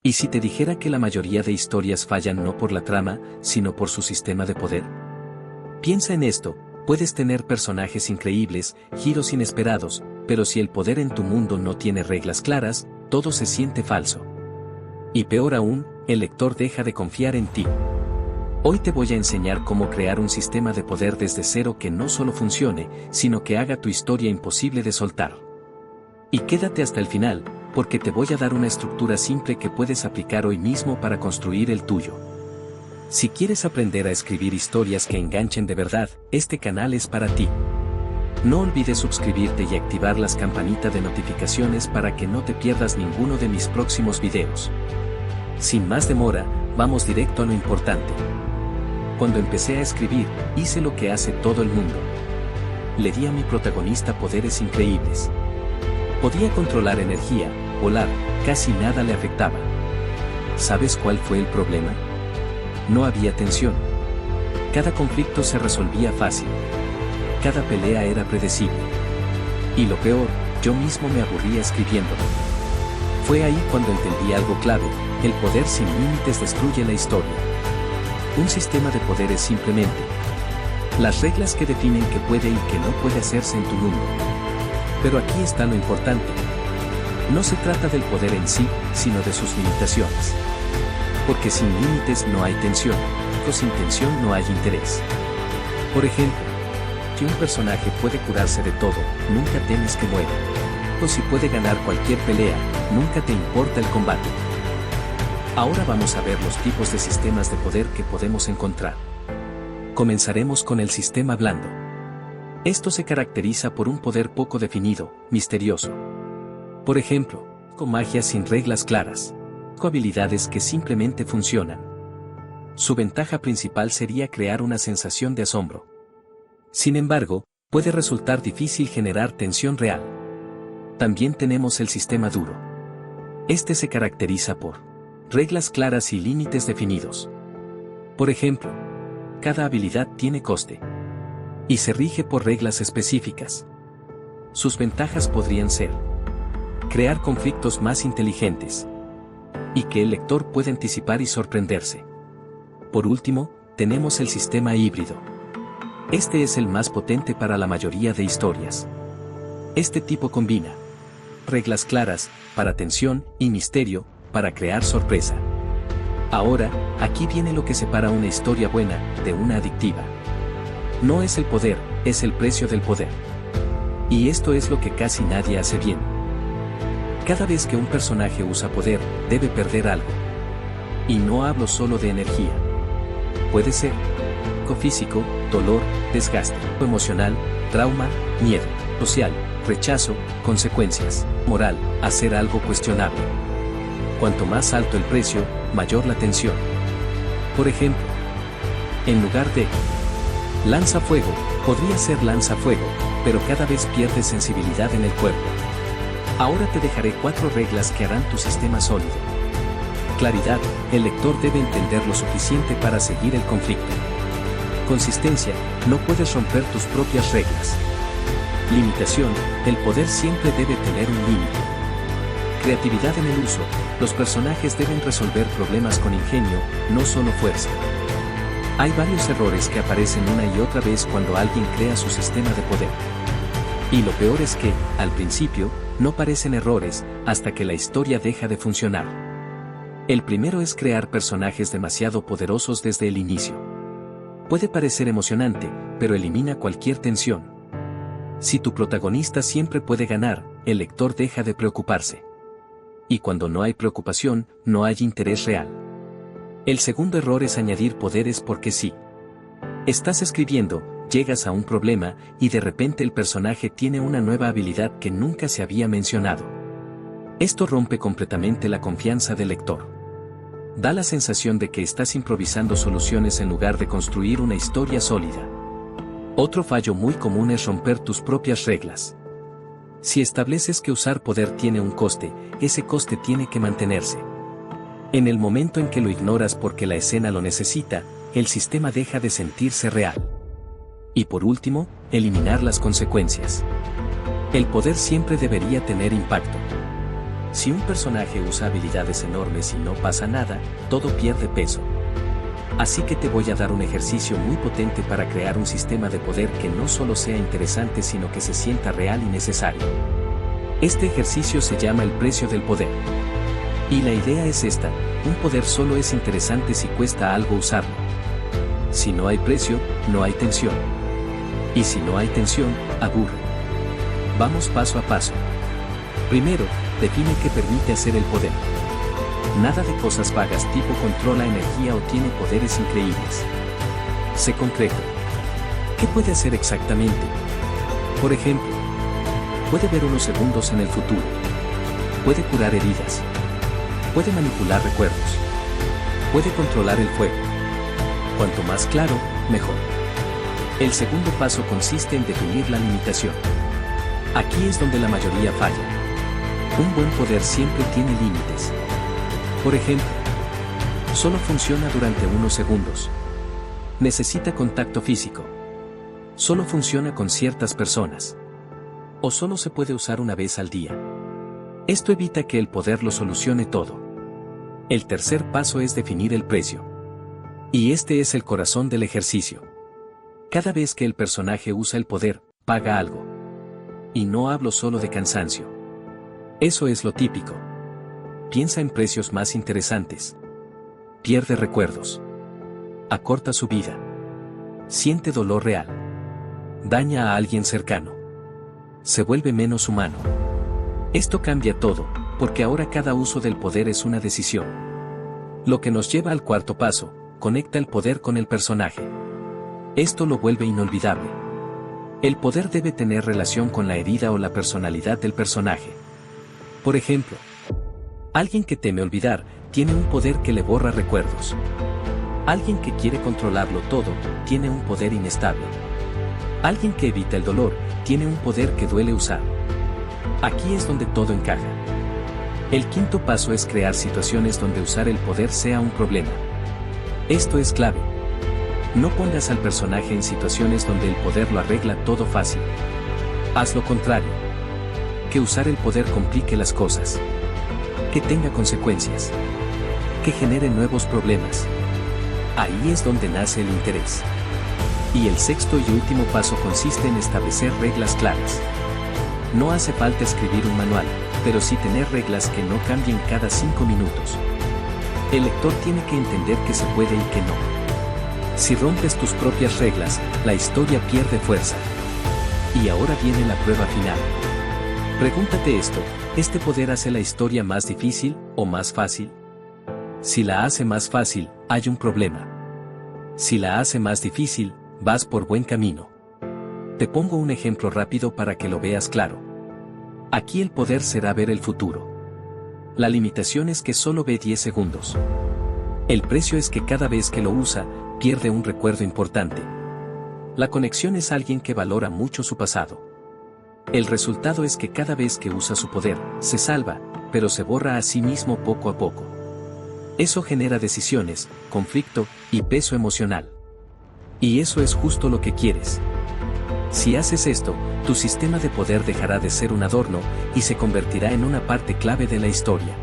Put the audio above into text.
¿Y si te dijera que la mayoría de historias fallan no por la trama, sino por su sistema de poder? Piensa en esto, puedes tener personajes increíbles, giros inesperados, pero si el poder en tu mundo no tiene reglas claras, todo se siente falso. Y peor aún, el lector deja de confiar en ti. Hoy te voy a enseñar cómo crear un sistema de poder desde cero que no solo funcione, sino que haga tu historia imposible de soltar. Y quédate hasta el final, porque te voy a dar una estructura simple que puedes aplicar hoy mismo para construir el tuyo. Si quieres aprender a escribir historias que enganchen de verdad, este canal es para ti. No olvides suscribirte y activar las campanitas de notificaciones para que no te pierdas ninguno de mis próximos videos. Sin más demora, vamos directo a lo importante. Cuando empecé a escribir, hice lo que hace todo el mundo. Le di a mi protagonista poderes increíbles. Podía controlar energía, volar, casi nada le afectaba. ¿Sabes cuál fue el problema? No había tensión. Cada conflicto se resolvía fácil. Cada pelea era predecible. Y lo peor, yo mismo me aburría escribiéndolo. Fue ahí cuando entendí algo clave: el poder sin límites destruye la historia. Un sistema de poder es simplemente las reglas que definen qué puede y qué no puede hacerse en tu mundo. Pero aquí está lo importante. No se trata del poder en sí, sino de sus limitaciones. Porque sin límites no hay tensión, o sin tensión no hay interés. Por ejemplo, si un personaje puede curarse de todo, nunca temes que muera. O si puede ganar cualquier pelea, nunca te importa el combate. Ahora vamos a ver los tipos de sistemas de poder que podemos encontrar. Comenzaremos con el sistema blando. Esto se caracteriza por un poder poco definido, misterioso. Por ejemplo, con magia sin reglas claras, con habilidades que simplemente funcionan. Su ventaja principal sería crear una sensación de asombro. Sin embargo, puede resultar difícil generar tensión real. También tenemos el sistema duro. Este se caracteriza por reglas claras y límites definidos. Por ejemplo, cada habilidad tiene coste y se rige por reglas específicas. Sus ventajas podrían ser crear conflictos más inteligentes y que el lector pueda anticipar y sorprenderse. Por último, tenemos el sistema híbrido. Este es el más potente para la mayoría de historias. Este tipo combina reglas claras, para tensión, y misterio, para crear sorpresa. Ahora, aquí viene lo que separa una historia buena de una adictiva. No es el poder, es el precio del poder. Y esto es lo que casi nadie hace bien. Cada vez que un personaje usa poder, debe perder algo. Y no hablo solo de energía. Puede ser físico, dolor, desgaste, emocional, trauma, miedo, social, rechazo, consecuencias, moral, hacer algo cuestionable. Cuanto más alto el precio, mayor la tensión. Por ejemplo, en lugar de lanza fuego, podría ser lanza fuego, pero cada vez pierdes sensibilidad en el cuerpo. Ahora te dejaré 4 reglas que harán tu sistema sólido. Claridad, el lector debe entender lo suficiente para seguir el conflicto. Consistencia, no puedes romper tus propias reglas. Limitación, el poder siempre debe tener un límite. Creatividad en el uso, los personajes deben resolver problemas con ingenio, no solo fuerza. Hay varios errores que aparecen una y otra vez cuando alguien crea su sistema de poder. Y lo peor es que, al principio, no parecen errores, hasta que la historia deja de funcionar. El primero es crear personajes demasiado poderosos desde el inicio. Puede parecer emocionante, pero elimina cualquier tensión. Si tu protagonista siempre puede ganar, el lector deja de preocuparse. Y cuando no hay preocupación, no hay interés real. El segundo error es añadir poderes porque sí. Estás escribiendo, llegas a un problema, y de repente el personaje tiene una nueva habilidad que nunca se había mencionado. Esto rompe completamente la confianza del lector. Da la sensación de que estás improvisando soluciones en lugar de construir una historia sólida. Otro fallo muy común es romper tus propias reglas. Si estableces que usar poder tiene un coste, ese coste tiene que mantenerse. En el momento en que lo ignoras porque la escena lo necesita, el sistema deja de sentirse real. Y por último, eliminar las consecuencias. El poder siempre debería tener impacto. Si un personaje usa habilidades enormes y no pasa nada, todo pierde peso. Así que te voy a dar un ejercicio muy potente para crear un sistema de poder que no solo sea interesante sino que se sienta real y necesario. Este ejercicio se llama el precio del poder. Y la idea es esta: un poder solo es interesante si cuesta algo usarlo. Si no hay precio, no hay tensión. Y si no hay tensión, aburre. Vamos paso a paso. Primero, define qué permite hacer el poder. Nada de cosas vagas tipo controla energía o tiene poderes increíbles. Sé concreto. ¿Qué puede hacer exactamente? Por ejemplo, puede ver unos segundos en el futuro. Puede curar heridas. Puede manipular recuerdos. Puede controlar el fuego. Cuanto más claro, mejor. El segundo paso consiste en definir la limitación. Aquí es donde la mayoría falla. Un buen poder siempre tiene límites. Por ejemplo, solo funciona durante unos segundos. Necesita contacto físico. Solo funciona con ciertas personas. O solo se puede usar una vez al día. Esto evita que el poder lo solucione todo. El tercer paso es definir el precio. Y este es el corazón del ejercicio. Cada vez que el personaje usa el poder, paga algo. Y no hablo solo de cansancio. Eso es lo típico. Piensa en precios más interesantes. Pierde recuerdos. Acorta su vida. Siente dolor real. Daña a alguien cercano. Se vuelve menos humano. Esto cambia todo, porque ahora cada uso del poder es una decisión. Lo que nos lleva al cuarto paso: conecta el poder con el personaje. Esto lo vuelve inolvidable. El poder debe tener relación con la herida o la personalidad del personaje. Por ejemplo, alguien que teme olvidar, tiene un poder que le borra recuerdos. Alguien que quiere controlarlo todo, tiene un poder inestable. Alguien que evita el dolor, tiene un poder que duele usar. Aquí es donde todo encaja. El quinto paso es crear situaciones donde usar el poder sea un problema. Esto es clave. No pongas al personaje en situaciones donde el poder lo arregla todo fácil. Haz lo contrario. Que usar el poder complique las cosas. Que tenga consecuencias. Que genere nuevos problemas. Ahí es donde nace el interés. Y el sexto y último paso consiste en establecer reglas claras. No hace falta escribir un manual, pero sí tener reglas que no cambien cada 5 minutos. El lector tiene que entender que se puede y que no. Si rompes tus propias reglas, la historia pierde fuerza. Y ahora viene la prueba final. Pregúntate esto: ¿este poder hace la historia más difícil o más fácil? Si la hace más fácil, hay un problema. Si la hace más difícil, vas por buen camino. Te pongo un ejemplo rápido para que lo veas claro. Aquí el poder será ver el futuro. La limitación es que solo ve 10 segundos. El precio es que cada vez que lo usa, pierde un recuerdo importante. La conexión es alguien que valora mucho su pasado. El resultado es que cada vez que usa su poder, se salva, pero se borra a sí mismo poco a poco. Eso genera decisiones, conflicto y peso emocional. Y eso es justo lo que quieres. Si haces esto, tu sistema de poder dejará de ser un adorno y se convertirá en una parte clave de la historia.